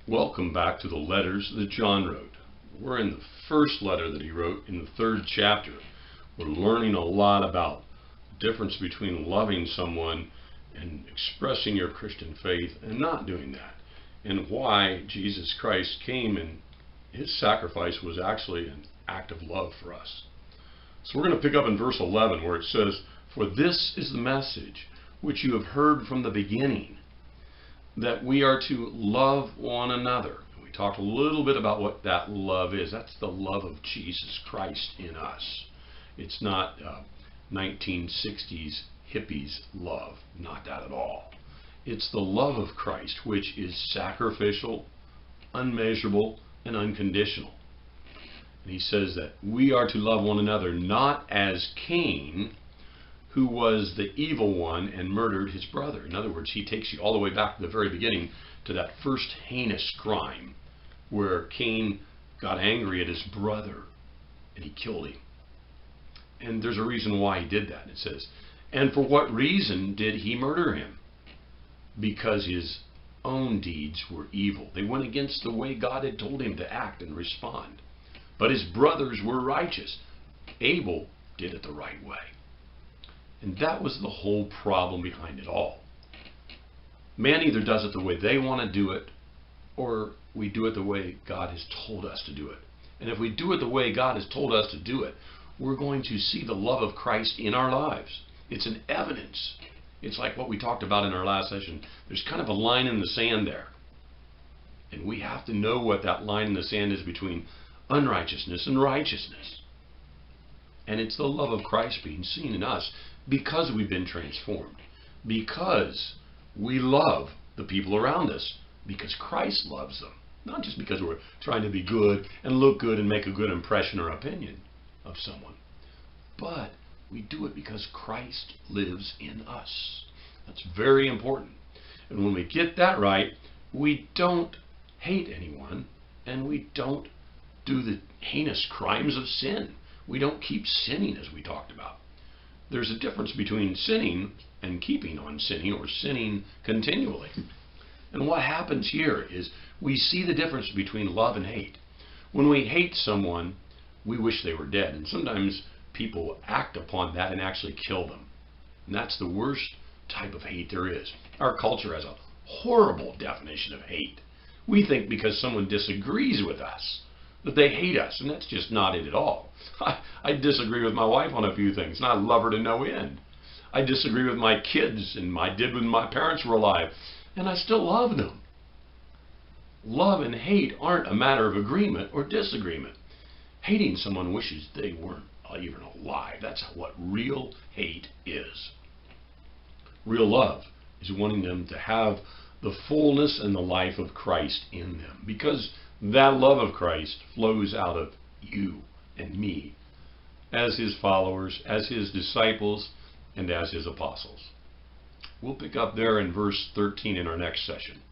Welcome back to the letters that John wrote. We're in the first letter that he wrote in the 3rd chapter. We're learning a lot about the difference between loving someone and expressing your Christian faith and not doing that, and why Jesus Christ came and his sacrifice was actually an act of love for us. So we're going to pick up in verse 11 where it says, "For this is the message which you have heard from the beginning, that we are to love one another." We talked a little bit about what that love is. That's the love of Jesus Christ in us. It's not 1960s hippies love. Not that at all. It's the love of Christ, which is sacrificial, unmeasurable, and unconditional. And he says that we are to love one another, not as Cain, who was the evil one and murdered his brother. In other words, he takes you all the way back to the very beginning to that first heinous crime where Cain got angry at his brother and he killed him. And there's a reason why he did that. It says, "And for what reason did he murder him? Because his own deeds were evil." They went against the way God had told him to act and respond. But his brothers were righteous. Abel did it the right way. And that was the whole problem behind it all. Man either does it the way they want to do it, or we do it the way God has told us to do it. And if we do it the way God has told us to do it, we're going to see the love of Christ in our lives. It's an evidence. It's like what we talked about in our last session. There's kind of a line in the sand there. And we have to know what that line in the sand is between unrighteousness and righteousness. And it's the love of Christ being seen in us because we've been transformed. Because we love the people around us. Because Christ loves them. Not just because we're trying to be good and look good and make a good impression or opinion of someone. But we do it because Christ lives in us. That's very important. And when we get that right, we don't hate anyone and we don't do the heinous crimes of sin. We don't keep sinning, as we talked about. There's a difference between sinning and keeping on sinning, or sinning continually. And what happens here is we see the difference between love and hate. When we hate someone, we wish they were dead. And sometimes people act upon that and actually kill them. And that's the worst type of hate there is. Our culture has a horrible definition of hate. We think because someone disagrees with us that they hate us, and that's just not it at all. I disagree with my wife on a few things, and I love her to no end. I disagree with my kids, and I did when my parents were alive, and I still love them. Love and hate aren't a matter of agreement or disagreement. Hating someone wishes they weren't even alive. That's what real hate is. Real love is wanting them to have the fullness and the life of Christ in them, because that love of Christ flows out of you and me as his followers, as his disciples, and as his apostles. We'll pick up there in verse 13 in our next session.